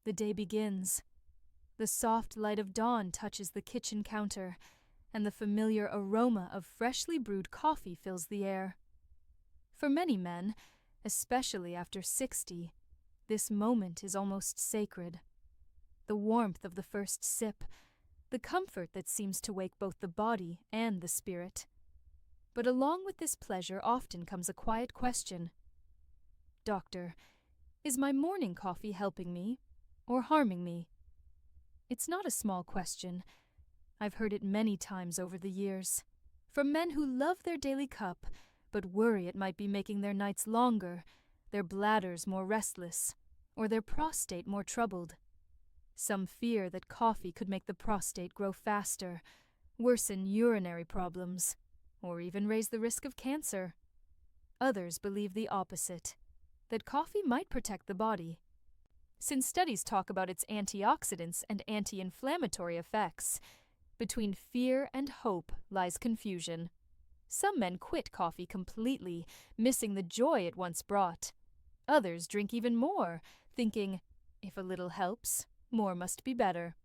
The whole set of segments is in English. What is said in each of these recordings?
The day begins. The soft light of dawn touches the kitchen counter, and the familiar aroma of freshly brewed coffee fills the air. For many men, especially after 60, this moment is almost sacred. The warmth of the first sip, the comfort that seems to wake both the body and the spirit. But along with this pleasure often comes a quiet question. Doctor, is my morning coffee helping me or harming me? It's not a small question. I've heard it many times over the years, from men who love their daily cup but worry it might be making their nights longer, their bladders more restless, or their prostate more troubled. Some fear that coffee could make the prostate grow faster, worsen urinary problems, or even raise the risk of cancer. Others believe the opposite, that coffee might protect the body. Since studies talk about its antioxidants and anti-inflammatory effects, between fear and hope lies confusion. Some men quit coffee completely, missing the joy it once brought. Others drink even more, thinking, if a little helps, more must be better.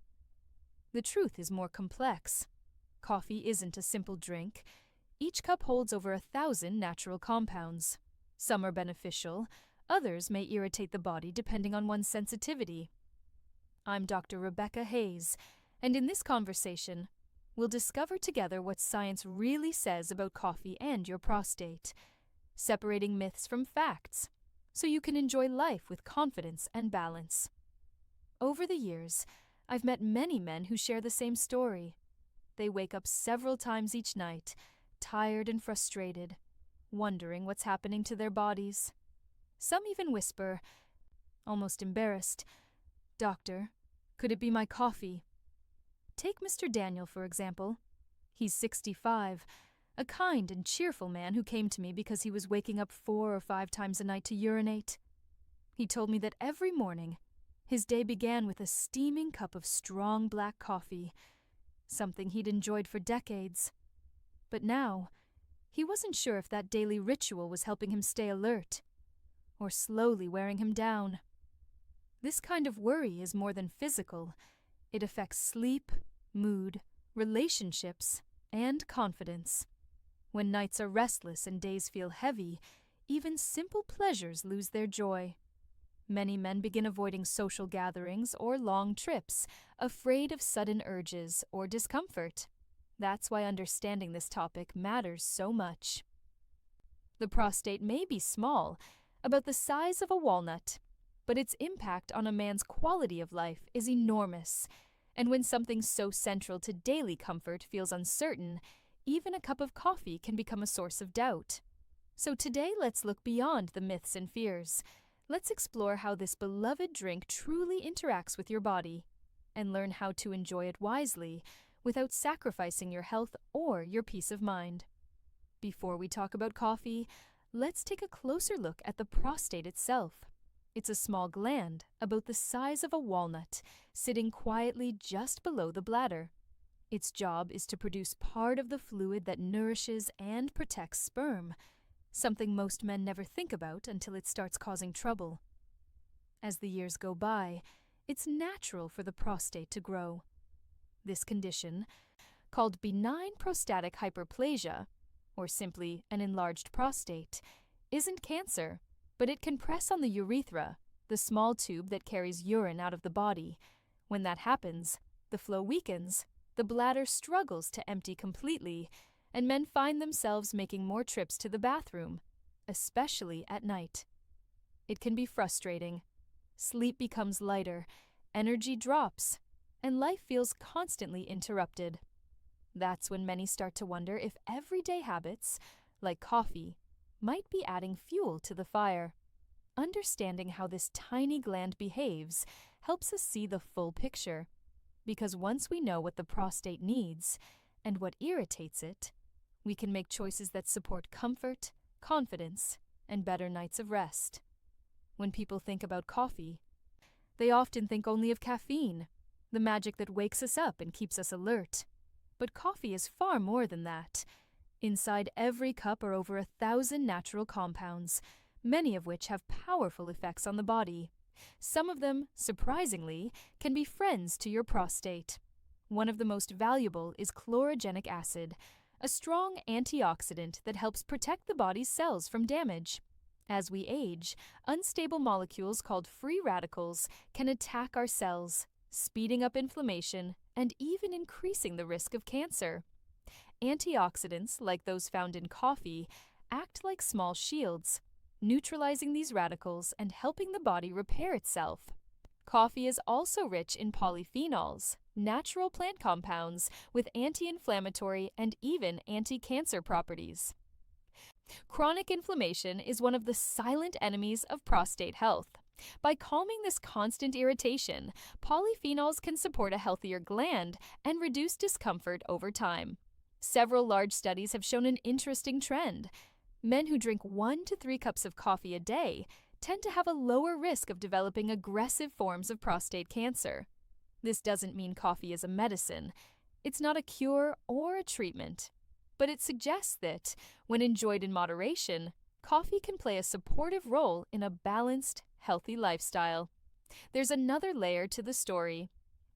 The truth is more complex. Coffee isn't a simple drink. Each cup holds over 1,000 natural compounds. Some are beneficial, others may irritate the body depending on one's sensitivity. I'm Dr. Rebecca Hayes, and in this conversation, we'll discover together what science really says about coffee and your prostate, separating myths from facts, so you can enjoy life with confidence and balance. Over the years, I've met many men who share the same story. They wake up several times each night, tired and frustrated, wondering what's happening to their bodies. Some even whisper, almost embarrassed, "Doctor, could it be my coffee?" Take Mr. Daniel, for example. He's 65, a kind and cheerful man who came to me because he was waking up 4 or 5 times a night to urinate. He told me that every morning, his day began with a steaming cup of strong black coffee, something he'd enjoyed for decades. But now, he wasn't sure if that daily ritual was helping him stay alert, or slowly wearing him down. This kind of worry is more than physical. It affects sleep, mood, relationships, and confidence. When nights are restless and days feel heavy, even simple pleasures lose their joy. Many men begin avoiding social gatherings or long trips, afraid of sudden urges or discomfort. That's why understanding this topic matters so much. The prostate may be small, about the size of a walnut, but its impact on a man's quality of life is enormous. And when something so central to daily comfort feels uncertain, even a cup of coffee can become a source of doubt. So today, let's look beyond the myths and fears. Let's explore how this beloved drink truly interacts with your body, and learn how to enjoy it wisely without sacrificing your health or your peace of mind. Before we talk about coffee, let's take a closer look at the prostate itself. It's a small gland, about the size of a walnut, sitting quietly just below the bladder. Its job is to produce part of the fluid that nourishes and protects sperm, something most men never think about until it starts causing trouble. As the years go by, it's natural for the prostate to grow. This condition, called benign prostatic hyperplasia, or simply an enlarged prostate, isn't cancer, but it can press on the urethra, the small tube that carries urine out of the body. When that happens, the flow weakens, the bladder struggles to empty completely, and men find themselves making more trips to the bathroom, especially at night. It can be frustrating. Sleep becomes lighter, energy drops, and life feels constantly interrupted. That's when many start to wonder if everyday habits, like coffee, might be adding fuel to the fire. Understanding how this tiny gland behaves helps us see the full picture, because once we know what the prostate needs and what irritates it, we can make choices that support comfort, confidence, and better nights of rest. When people think about coffee, they often think only of caffeine, the magic that wakes us up and keeps us alert. But coffee is far more than that. Inside every cup are over 1,000 natural compounds, many of which have powerful effects on the body. Some of them, surprisingly, can be friends to your prostate. One of the most valuable is chlorogenic acid, a strong antioxidant that helps protect the body's cells from damage. As we age, unstable molecules called free radicals can attack our cells, speeding up inflammation and even increasing the risk of cancer. Antioxidants, like those found in coffee, act like small shields, neutralizing these radicals and helping the body repair itself. Coffee is also rich in polyphenols, natural plant compounds with anti-inflammatory and even anti-cancer properties. Chronic inflammation is one of the silent enemies of prostate health. By calming this constant irritation, polyphenols can support a healthier gland and reduce discomfort over time. Several large studies have shown an interesting trend. Men who drink 1 to 3 cups of coffee a day tend to have a lower risk of developing aggressive forms of prostate cancer. This doesn't mean coffee is a medicine. It's not a cure or a treatment. But it suggests that, when enjoyed in moderation, coffee can play a supportive role in a balanced, healthy lifestyle. There's another layer to the story.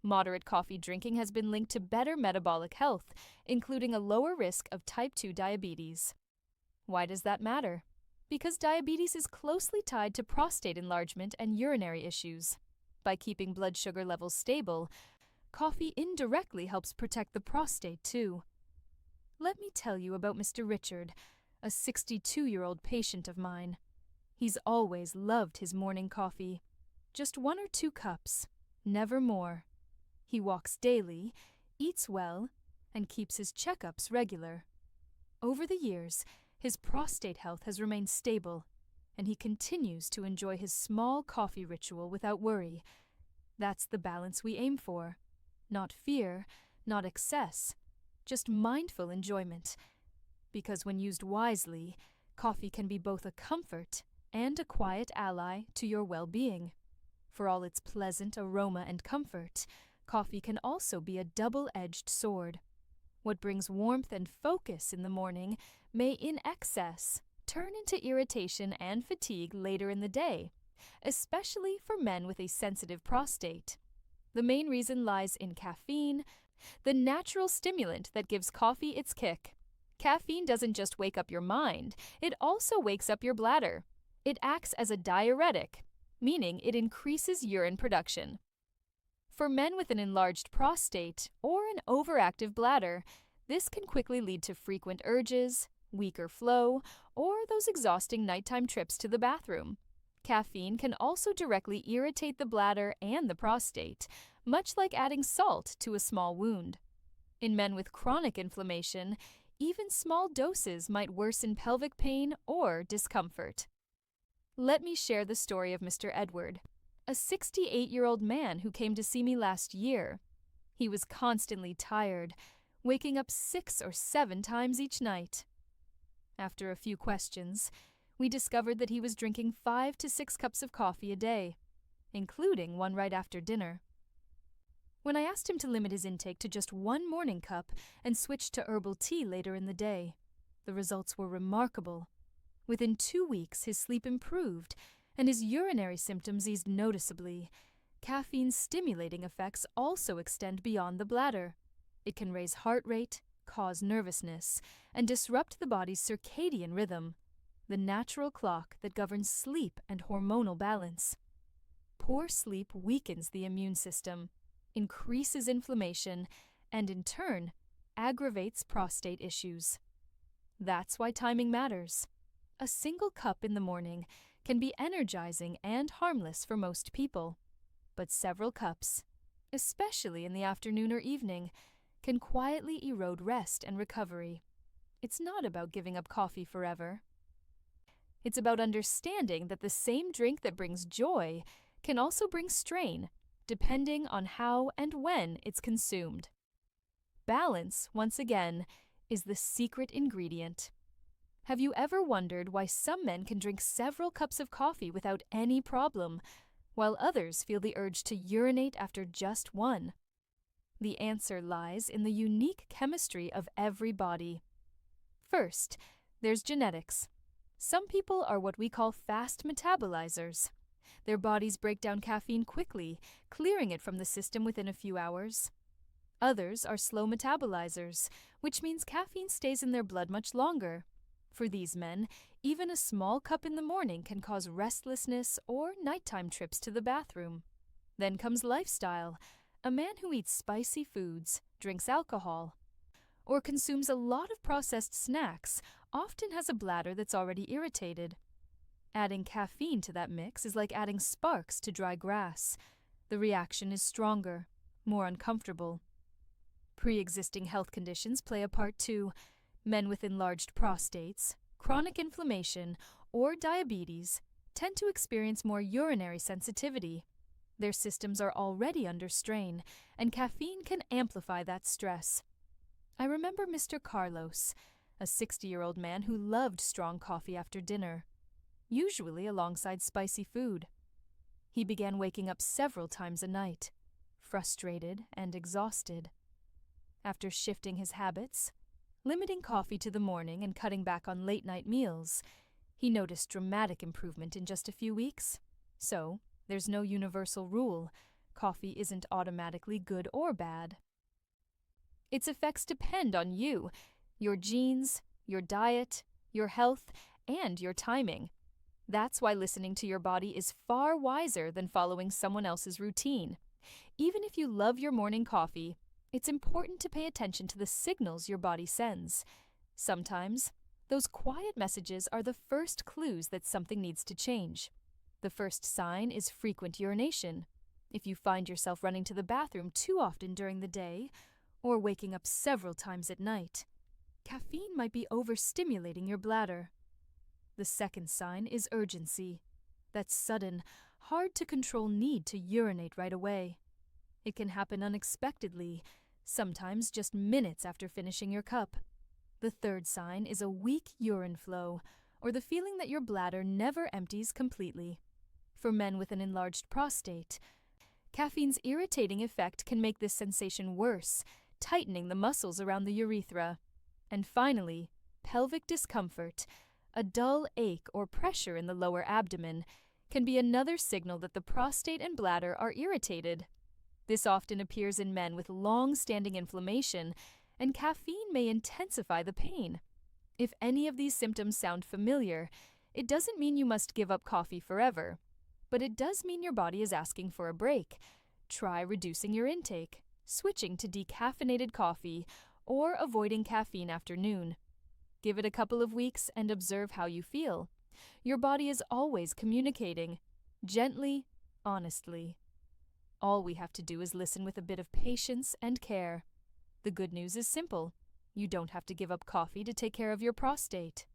Moderate coffee drinking has been linked to better metabolic health, including a lower risk of type 2 diabetes. Why does that matter? Because diabetes is closely tied to prostate enlargement and urinary issues. By keeping blood sugar levels stable, coffee indirectly helps protect the prostate too. Let me tell you about Mr. Richard, a 62-year-old patient of mine. He's always loved his morning coffee. Just 1 or 2 cups, never more. He walks daily, eats well, and keeps his checkups regular. Over the years, his prostate health has remained stable, and he continues to enjoy his small coffee ritual without worry. That's the balance we aim for. Not fear, not excess, just mindful enjoyment. Because when used wisely, coffee can be both a comfort and a quiet ally to your well-being. For all its pleasant aroma and comfort, coffee can also be a double-edged sword. What brings warmth and focus in the morning may, in excess, turn into irritation and fatigue later in the day, especially for men with a sensitive prostate. The main reason lies in caffeine, the natural stimulant that gives coffee its kick. Caffeine doesn't just wake up your mind, it also wakes up your bladder. It acts as a diuretic, meaning it increases urine production. For men with an enlarged prostate or an overactive bladder, this can quickly lead to frequent urges, weaker flow, or those exhausting nighttime trips to the bathroom. Caffeine can also directly irritate the bladder and the prostate, much like adding salt to a small wound. In men with chronic inflammation, even small doses might worsen pelvic pain or discomfort. Let me share the story of Mr. Edward, a 68-year-old man who came to see me last year. He was constantly tired, waking up 6 or 7 times each night. After a few questions, we discovered that he was drinking 5 to 6 cups of coffee a day, including one right after dinner. When I asked him to limit his intake to just 1 morning cup and switch to herbal tea later in the day, the results were remarkable. Within 2 weeks, his sleep improved, and his urinary symptoms eased noticeably. Caffeine's stimulating effects also extend beyond the bladder. It can raise heart rate, cause nervousness, and disrupt the body's circadian rhythm, the natural clock that governs sleep and hormonal balance. Poor sleep weakens the immune system, increases inflammation, and in turn, aggravates prostate issues. That's why timing matters. A single cup in the morning can be energizing and harmless for most people, but several cups, especially in the afternoon or evening, can quietly erode rest and recovery. It's not about giving up coffee forever. It's about understanding that the same drink that brings joy can also bring strain, depending on how and when it's consumed. Balance, once again, is the secret ingredient. Have you ever wondered why some men can drink several cups of coffee without any problem, while others feel the urge to urinate after just one? The answer lies in the unique chemistry of every body. First, there's genetics. Some people are what we call fast metabolizers. Their bodies break down caffeine quickly, clearing it from the system within a few hours. Others are slow metabolizers, which means caffeine stays in their blood much longer. For these men, even a small cup in the morning can cause restlessness or nighttime trips to the bathroom. Then comes lifestyle. A man who eats spicy foods, drinks alcohol, or consumes a lot of processed snacks often has a bladder that's already irritated. Adding caffeine to that mix is like adding sparks to dry grass. The reaction is stronger, more uncomfortable. Pre-existing health conditions play a part too. Men with enlarged prostates, chronic inflammation, or diabetes tend to experience more urinary sensitivity. Their systems are already under strain, and caffeine can amplify that stress. I remember Mr. Carlos, a 60-year-old man who loved strong coffee after dinner, usually alongside spicy food. He began waking up several times a night, frustrated and exhausted. After shifting his habits, limiting coffee to the morning and cutting back on late-night meals, he noticed dramatic improvement in just a few weeks. So, there's no universal rule. Coffee isn't automatically good or bad. Its effects depend on you, your genes, your diet, your health, and your timing. That's why listening to your body is far wiser than following someone else's routine. Even if you love your morning coffee, it's important to pay attention to the signals your body sends. Sometimes, those quiet messages are the first clues that something needs to change. The first sign is frequent urination. If you find yourself running to the bathroom too often during the day, or waking up several times at night, caffeine might be overstimulating your bladder. The second sign is urgency. That sudden, hard-to-control need to urinate right away. It can happen unexpectedly, sometimes just minutes after finishing your cup. The third sign is a weak urine flow, or the feeling that your bladder never empties completely. For men with an enlarged prostate, caffeine's irritating effect can make this sensation worse, tightening the muscles around the urethra. And finally, pelvic discomfort, a dull ache or pressure in the lower abdomen, can be another signal that the prostate and bladder are irritated. This often appears in men with long-standing inflammation, and caffeine may intensify the pain. If any of these symptoms sound familiar, it doesn't mean you must give up coffee forever, but it does mean your body is asking for a break. Try reducing your intake, switching to decaffeinated coffee, or avoiding caffeine after noon. Give it a couple of weeks and observe how you feel. Your body is always communicating, gently, honestly. All we have to do is listen with a bit of patience and care. The good news is simple. You don't have to give up coffee to take care of your prostate.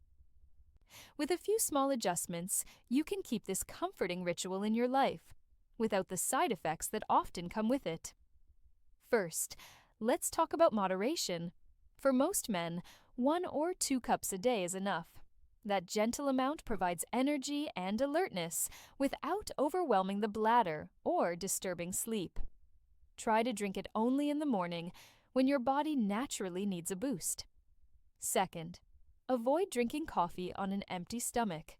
With a few small adjustments, you can keep this comforting ritual in your life, without the side effects that often come with it. First, let's talk about moderation. For most men, 1 or 2 cups a day is enough. That gentle amount provides energy and alertness without overwhelming the bladder or disturbing sleep. Try to drink it only in the morning, when your body naturally needs a boost. Second, avoid drinking coffee on an empty stomach.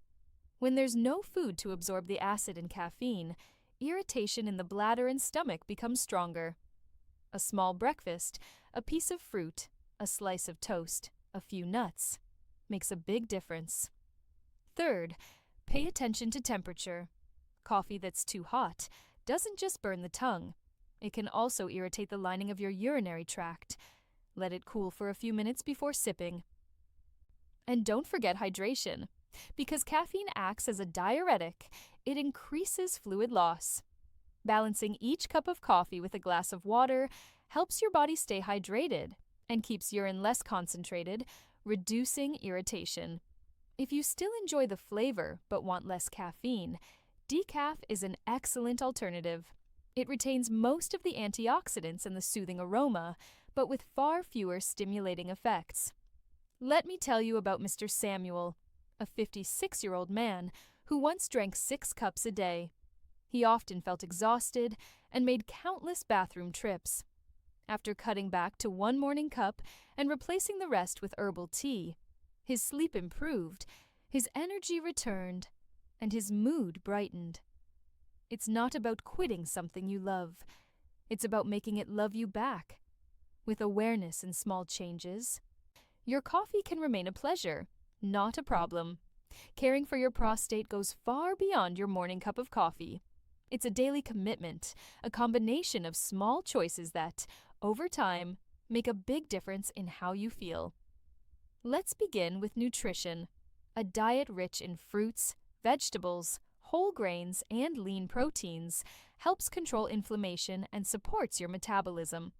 When there's no food to absorb the acid and caffeine, irritation in the bladder and stomach becomes stronger. A small breakfast, a piece of fruit, a slice of toast, a few nuts, makes a big difference. Third, pay attention to temperature. Coffee that's too hot doesn't just burn the tongue. It can also irritate the lining of your urinary tract. Let it cool for a few minutes before sipping. And don't forget hydration. Because caffeine acts as a diuretic, it increases fluid loss. Balancing each cup of coffee with a glass of water helps your body stay hydrated and keeps urine less concentrated, reducing irritation. If you still enjoy the flavor but want less caffeine, decaf is an excellent alternative. It retains most of the antioxidants and the soothing aroma, but with far fewer stimulating effects. Let me tell you about Mr. Samuel, a 56-year-old man who once drank 6 cups a day. He often felt exhausted and made countless bathroom trips. After cutting back to 1 morning cup and replacing the rest with herbal tea, his sleep improved, his energy returned, and his mood brightened. It's not about quitting something you love. It's about making it love you back. With awareness and small changes, your coffee can remain a pleasure, not a problem. Caring for your prostate goes far beyond your morning cup of coffee. It's a daily commitment, a combination of small choices that, over time, make a big difference in how you feel. Let's begin with nutrition. A diet rich in fruits, vegetables, whole grains, and lean proteins helps control inflammation and supports your metabolism.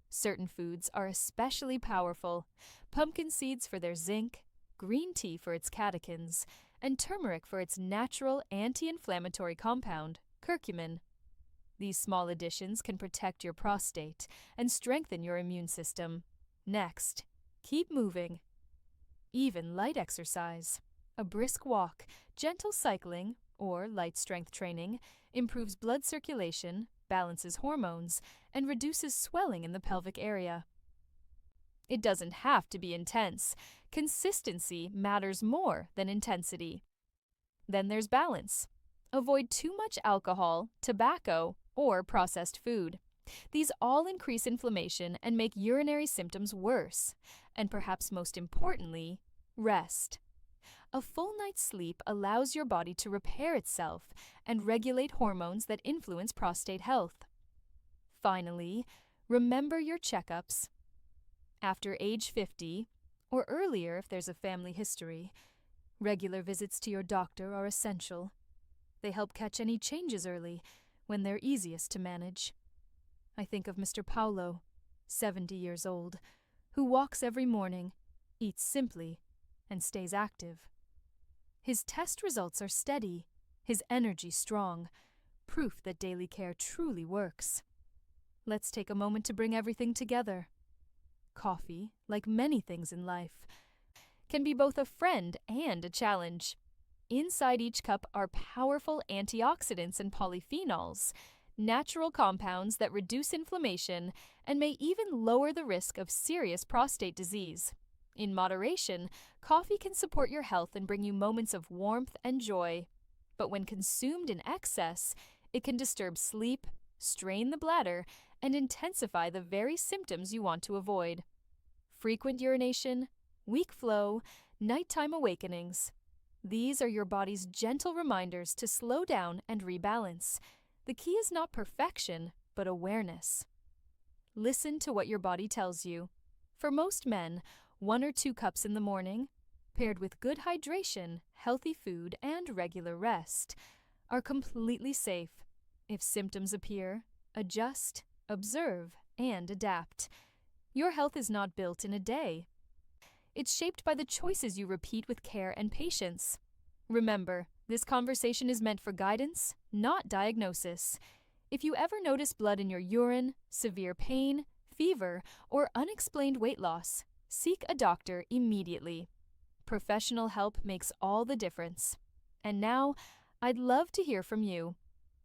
Certain foods are especially powerful: pumpkin seeds for their zinc, green tea for its catechins, and turmeric for its natural anti-inflammatory compound, curcumin. These small additions can protect your prostate and strengthen your immune system. Next, keep moving. Even light exercise, a brisk walk, gentle cycling, or light strength training improves blood circulation, balances hormones, and reduces swelling in the pelvic area. It doesn't have to be intense. Consistency matters more than intensity. Then there's balance. Avoid too much alcohol, tobacco, or processed food. These all increase inflammation and make urinary symptoms worse. And perhaps most importantly, rest. A full night's sleep allows your body to repair itself and regulate hormones that influence prostate health. Finally, remember your checkups. After age 50, or earlier if there's a family history, regular visits to your doctor are essential. They help catch any changes early, when they're easiest to manage. I think of Mr. Paulo, 70 years old, who walks every morning, eats simply, and stays active. His test results are steady, his energy strong, proof that daily care truly works. Let's take a moment to bring everything together. Coffee, like many things in life, can be both a friend and a challenge. Inside each cup are powerful antioxidants and polyphenols, natural compounds that reduce inflammation and may even lower the risk of serious prostate disease. In moderation, coffee can support your health and bring you moments of warmth and joy. But when consumed in excess, it can disturb sleep, strain the bladder, and intensify the very symptoms you want to avoid. Frequent urination, weak flow, nighttime awakenings. These are your body's gentle reminders to slow down and rebalance. The key is not perfection, but awareness. Listen to what your body tells you. For most men, 1 or 2 cups in the morning, paired with good hydration, healthy food, and regular rest, are completely safe. If symptoms appear, adjust, observe, and adapt. Your health is not built in a day. It's shaped by the choices you repeat with care and patience. Remember, this conversation is meant for guidance, not diagnosis. If you ever notice blood in your urine, severe pain, fever, or unexplained weight loss, seek a doctor immediately. Professional help makes all the difference. And now, I'd love to hear from you.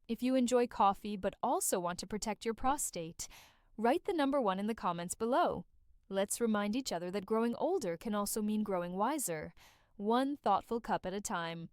If you enjoy coffee but also want to protect your prostate, write the number 1 in the comments below. Let's remind each other that growing older can also mean growing wiser, one thoughtful cup at a time.